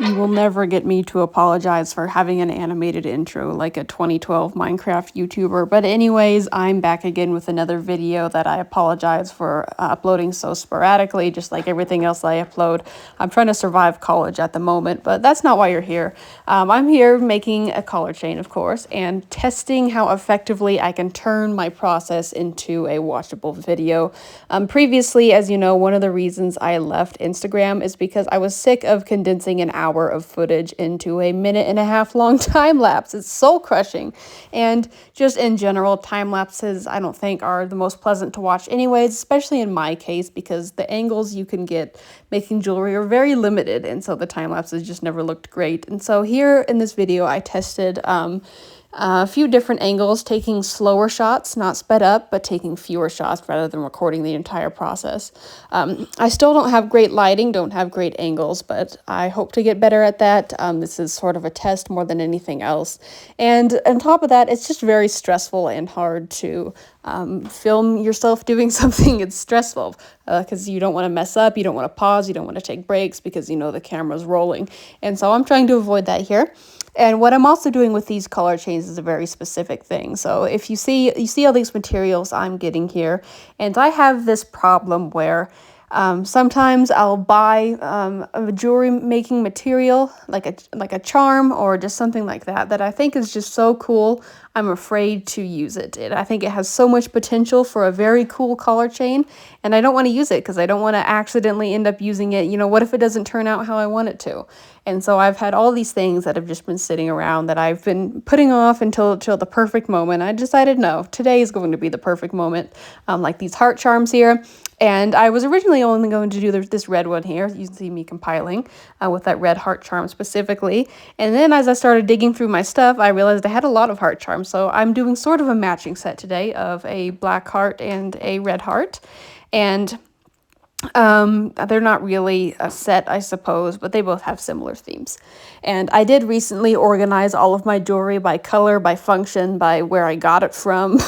You will never get me to apologize for having an animated intro like a 2012 Minecraft YouTuber. But anyways, I'm back again with another video that I apologize for uploading so sporadically, just like everything else I upload. I'm trying to survive college at the moment, but that's not why you're here. I'm here making a collar chain, of course, and testing how effectively I can turn my process into a watchable video. Previously, as you know, one of the reasons I left Instagram is because I was sick of condensing an hour of footage into a minute-and-a-half long time lapse. It's soul crushing. And just in general, time lapses I don't think are the most pleasant to watch anyways, especially in my case, because the angles you can get making jewelry are very limited, and so the time lapses just never looked great. And so here in this video, I tested a few different angles, taking slower shots, not sped up, but taking fewer shots rather than recording the entire process. I still don't have great lighting, don't have great angles, but I hope to get better at that. This is sort of a test more than anything else. And on top of that, it's just very stressful and hard to film yourself doing something. It's stressful because you don't want to mess up, you don't want to pause, you don't want to take breaks because you know the camera's rolling. And so I'm trying to avoid that here. And what I'm also doing with these color chains is a very specific thing. So if you see all these materials I'm getting here, and I have this problem where sometimes I'll buy a jewelry making material like a charm or just something like that I think is just so cool. I'm afraid to use it. I think it has so much potential for a very cool collar chain, and I don't want to use it because I don't want to accidentally end up using it. You know, what if it doesn't turn out how I want it to? And so I've had all these things that have just been sitting around that I've been putting off until the perfect moment. I decided, no, today is going to be the perfect moment. Like these heart charms here. And I was originally only going to do this red one here. You can see me compiling with that red heart charm specifically. And then as I started digging through my stuff, I realized I had a lot of heart charms. So I'm doing sort of a matching set today of a black heart and a red heart. And they're not really a set, I suppose, but they both have similar themes. And I did recently organize all of my jewelry by color, by function, by where I got it from,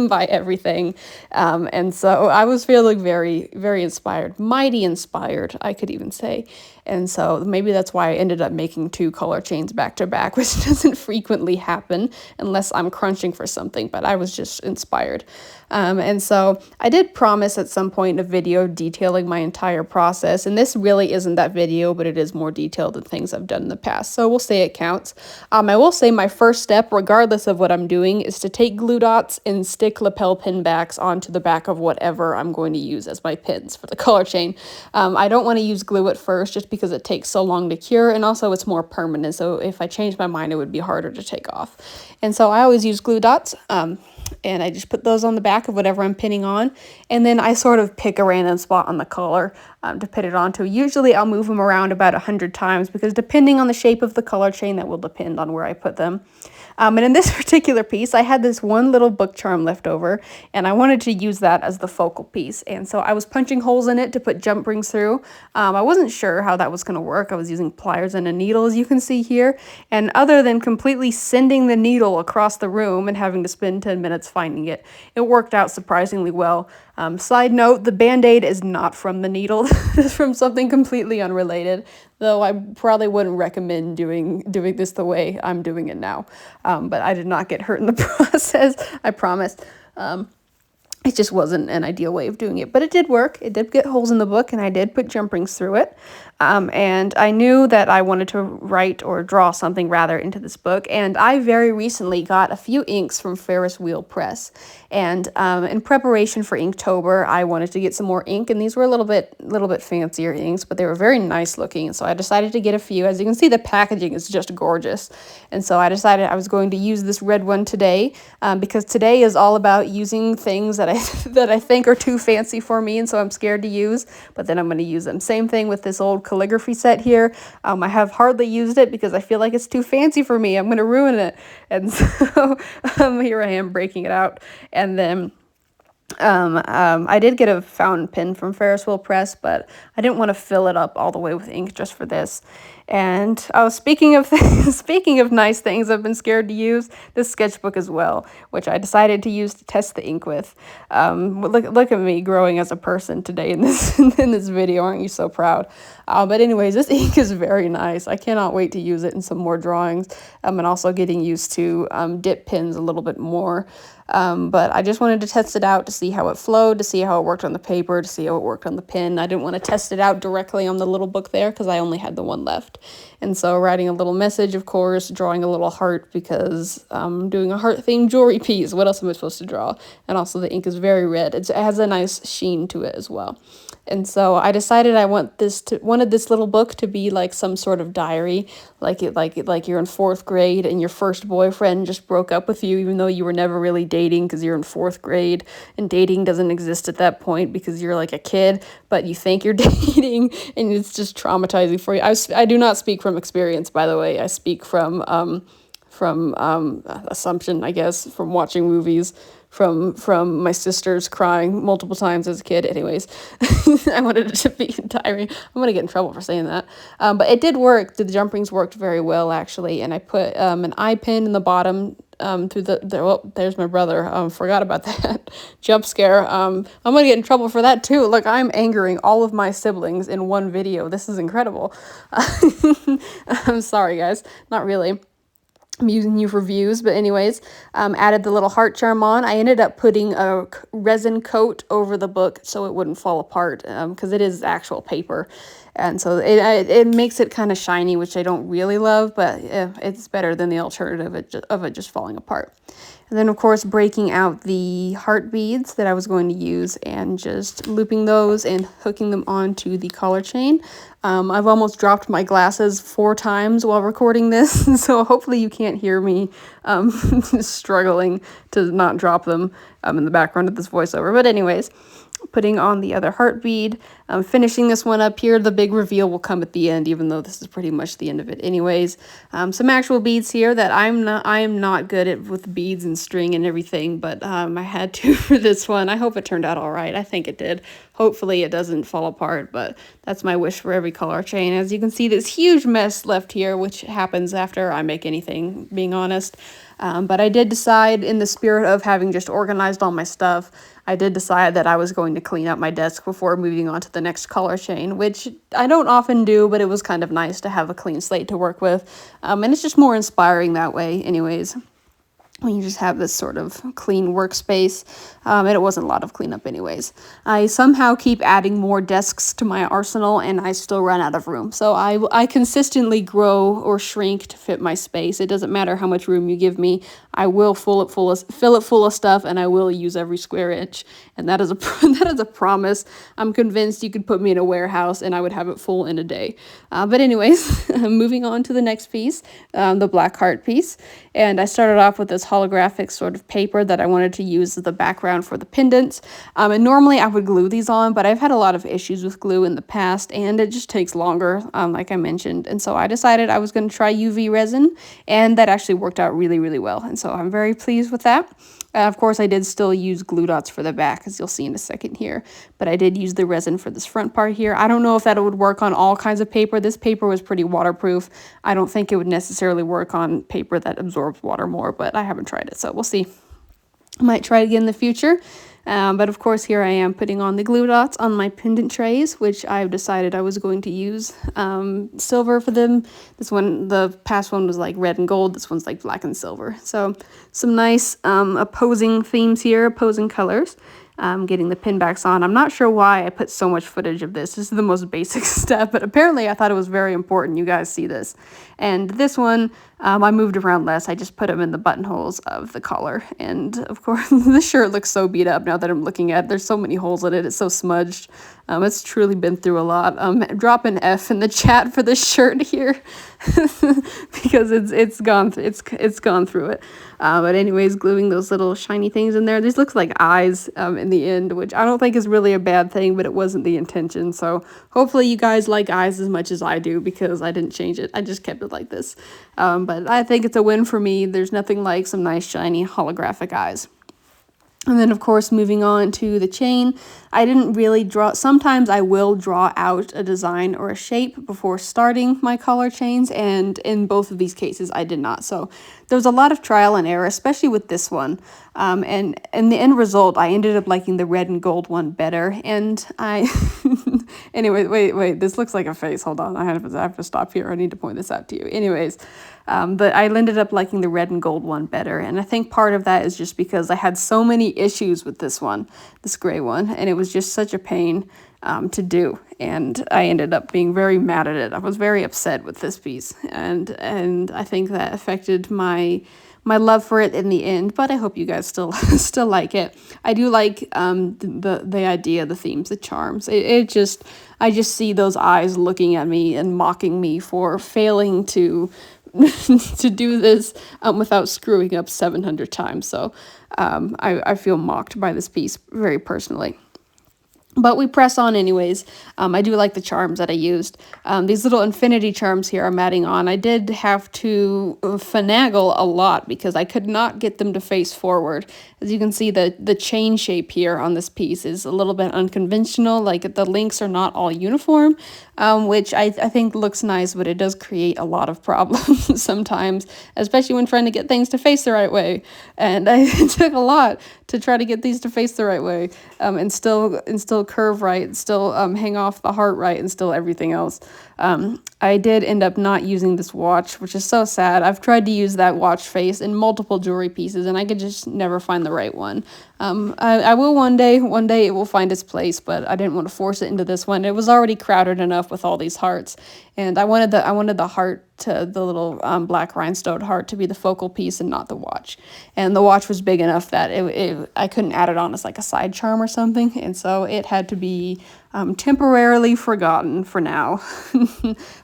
by everything. And so I was feeling very, very inspired, mighty inspired, I could even say. And so maybe that's why I ended up making 2 color chains back to back, which doesn't frequently happen unless I'm crunching for something, but I was just inspired. And so I did promise at some point a video detailing my entire process, and this really isn't that video, but it is more detailed than things I've done in the past, so we'll say it counts. I will say my first step, regardless of what I'm doing, is to take glue dots and stick lapel pin backs onto the back of whatever I'm going to use as my pins for the color chain. I don't want to use glue at first just because it takes so long to cure, and also it's more permanent, so if I change my mind, it would be harder to take off. And so I always use glue dots. And I just put those on the back of whatever I'm pinning on, and then I sort of pick a random spot on the collar to pin it onto. Usually I'll move them around about 100 times because depending on the shape of the collar chain, that will depend on where I put them. And in this particular piece, I had this one little book charm left over, and I wanted to use that as the focal piece. And so I was punching holes in it to put jump rings through. I wasn't sure how that was going to work. I was using pliers and a needle, as you can see here. And other than completely sending the needle across the room and having to spend 10 minutes finding it, it worked out surprisingly well. Side note, the Band-Aid is not from the needle. It's from something completely unrelated, though I probably wouldn't recommend doing this the way I'm doing it now. But I did not get hurt in the process, I promise. It just wasn't an ideal way of doing it, but it did work. It did get holes in the book, and I did put jump rings through it. And I knew that I wanted to write or draw something rather into this book, and I very recently got a few inks from Ferris Wheel Press. And in preparation for Inktober, I wanted to get some more ink, and these were a little bit fancier inks, but they were very nice looking, and so I decided to get a few. As you can see, the packaging is just gorgeous, and so I decided I was going to use this red one today, because today is all about using things that I think are too fancy for me, and so I'm scared to use, but then I'm going to use them. Same thing with this old calligraphy set here. I have hardly used it because I feel like it's too fancy for me. I'm going to ruin it. And so here I am breaking it out. And then I did get a fountain pen from Ferris Wheel Press, but I didn't want to fill it up all the way with ink just for this. And speaking of speaking of nice things I've been scared to use, this sketchbook as well, which I decided to use to test the ink with. Look at me growing as a person today in this in this video. Aren't you so proud? But anyways, this ink is very nice. I cannot wait to use it in some more drawings. And also getting used to dip pens a little bit more. But I just wanted to test it out to see how it flowed, to see how it worked on the paper, to see how it worked on the pen. I didn't want to test it out directly on the little book there because I only had the one left. And so writing a little message, of course, drawing a little heart because I'm doing a heart-themed jewelry piece. What else am I supposed to draw? And also the ink is very red. It has a nice sheen to it as well. And so I decided I wanted this little book to be like some sort of diary, like you're in 4th grade and your first boyfriend just broke up with you, even though you were never really dating because you're in 4th grade and dating doesn't exist at that point because you're like a kid, but you think you're dating and it's just traumatizing for you. I do not speak from experience, by the way. I speak from assumption, I guess, from watching movies, from my sisters crying multiple times as a kid. Anyways, I wanted it to be a diary. I'm gonna get in trouble for saying that, but it did work. The jump rings worked very well actually, and I put an eye pin in the bottom through well, there's my brother. Forgot about that. Jump scare. I'm gonna get in trouble for that too. Look, I'm angering all of my siblings in one video. This is incredible. I'm sorry, guys. Not really. I'm using you for views, but anyways, added the little heart charm on. I ended up putting a resin coat over the book so it wouldn't fall apart because it is actual paper. And so it makes it kind of shiny, which I don't really love, but it's better than the alternative of it just falling apart. And then, of course, breaking out the heart beads that I was going to use and just looping those and hooking them onto the collar chain. I've almost dropped my glasses 4 times while recording this, so hopefully you can't hear me struggling to not drop them in the background of this voiceover. But anyways, putting on the other heart bead, finishing this one up here. The big reveal will come at the end, even though this is pretty much the end of it anyways. Some actual beads here that I am not good at with beads and string and everything, but I had to for this one. I hope it turned out all right. I think it did. Hopefully it doesn't fall apart, but that's my wish for every collar chain. As you can see, this huge mess left here, which happens after I make anything, being honest. But I did decide, in the spirit of having just organized all my stuff, I did decide that I was going to clean up my desk before moving on to the next collar chain, which I don't often do, but it was kind of nice to have a clean slate to work with. And it's just more inspiring that way anyways, when you just have this sort of clean workspace. And it wasn't a lot of cleanup anyways. I somehow keep adding more desks to my arsenal and I still run out of room. So I consistently grow or shrink to fit my space. It doesn't matter how much room you give me. I will fill it full of stuff, and I will use every square inch. And that is a promise. I'm convinced you could put me in a warehouse and I would have it full in a day. But anyways, moving on to the next piece, the black heart piece. And I started off with this holographic sort of paper that I wanted to use as the background for the pendants. And normally I would glue these on, but I've had a lot of issues with glue in the past and it just takes longer, like I mentioned. And so I decided I was going to try UV resin, and that actually worked out really, really well. And so I'm very pleased with that. Of course, I did still use glue dots for the back, as you'll see in a second here, but I did use the resin for this front part here. I don't know if that would work on all kinds of paper. This paper was pretty waterproof. I don't think it would necessarily work on paper that absorbs water more, but I haven't tried it, so we'll see. I might try it again in the future. But of course, here I am putting on the glue dots on my pendant trays, which I've decided I was going to use silver for them. This one, the past one was like red and gold. This one's like black and silver. So some nice opposing themes here, opposing colors. Getting the pin backs on. I'm not sure why I put so much footage of this. This is the most basic step, but apparently I thought it was very important. You guys see this. And this one, I moved around less. I just put them in the buttonholes of the collar. And of course, this shirt looks so beat up now that I'm looking at it. There's so many holes in it. It's so smudged. It's truly been through a lot. Drop an F in the chat for this shirt here because it's gone through it. But anyways, gluing those little shiny things in there. These looks like eyes in the end, which I don't think is really a bad thing, but it wasn't the intention. So hopefully you guys like eyes as much as I do, because I didn't change it. I just kept it like this. But I think it's a win for me. There's nothing like some nice shiny holographic eyes. And then, of course, moving on to the chain, I didn't really draw, sometimes I will draw out a design or a shape before starting my collar chains, and in both of these cases, I did not. So there was a lot of trial and error, especially with this one. And in the end result, I ended up liking the red and gold one better. And I, anyway, wait, this looks like a face. Hold on, I have to stop here. I need to point this out to you. Anyways, but I ended up liking the red and gold one better. And I think part of that is just because I had so many issues with this one, this gray one, and it was just such a pain to do. And I ended up being very mad at it. I was very upset with this piece. And I think that affected my love for it in the end, but I hope you guys still like it. I do like the idea, the themes, the charms. I just see those eyes looking at me and mocking me for failing to to do this without screwing up 700 times. So I feel mocked by this piece very personally. But we press on anyways. I do like the charms that I used. These little infinity charms here I'm adding on. I did have to finagle a lot because I could not get them to face forward. As you can see, the chain shape here on this piece is a little bit unconventional. Like the links are not all uniform, which I think looks nice, but it does create a lot of problems sometimes, especially when trying to get things to face the right way. And it took a lot to try to get these to face the right way, and still curve right, still hang off the heart right, and still everything else. I did end up not using this watch, which is so sad. I've tried to use that watch face in multiple jewelry pieces, and I could just never find the right one. I will one day it will find its place, but I didn't want to force it into this one. It was already crowded enough with all these hearts, and I wanted the heart to the little black rhinestone heart to be the focal piece and not the watch. And the watch was big enough that I couldn't add it on as like a side charm or something, and so it had to be temporarily forgotten for now.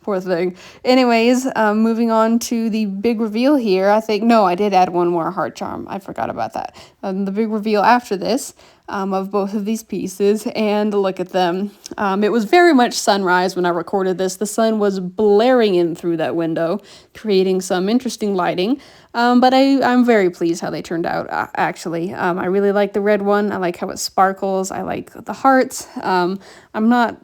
Poor thing. Anyways, moving on to the big reveal here. I did add one more heart charm. I forgot about that. The big reveal after this of both of these pieces, and look at them. It was very much sunrise when I recorded this. The sun was blaring in through that window, creating some interesting lighting. But I'm very pleased how they turned out, actually. I really like the red one. I like how it sparkles. I like the hearts. I'm not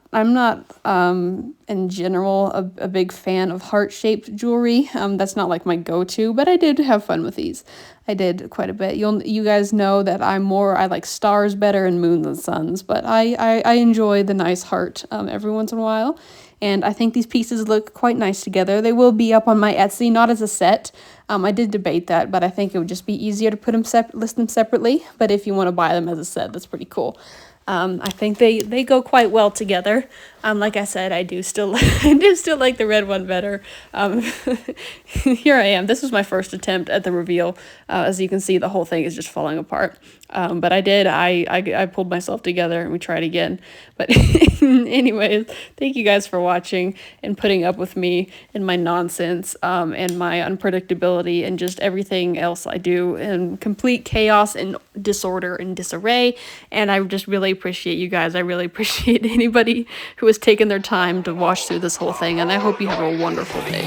in general a big fan of heart-shaped jewelry. That's not like my go-to, but I did have fun with these. I did quite a bit. You guys know that I like stars better and moons than suns, but I enjoy the nice heart every once in a while. And I think these pieces look quite nice together. They will be up on my Etsy, not as a set. I did debate that, but I think it would just be easier to put them list them separately. But if you want to buy them as a set, that's pretty cool. I think they go quite well together. Like I said, I do still like the red one better. Here I am. This was my first attempt at the reveal. As you can see, the whole thing is just falling apart. But I pulled myself together and we tried again. But anyways, thank you guys for watching and putting up with me and my nonsense, and my unpredictability and just everything else I do in complete chaos and disorder and disarray. And I just really appreciate you guys. I really appreciate anybody who has taken their time to watch through this whole thing, and I hope you have a wonderful day.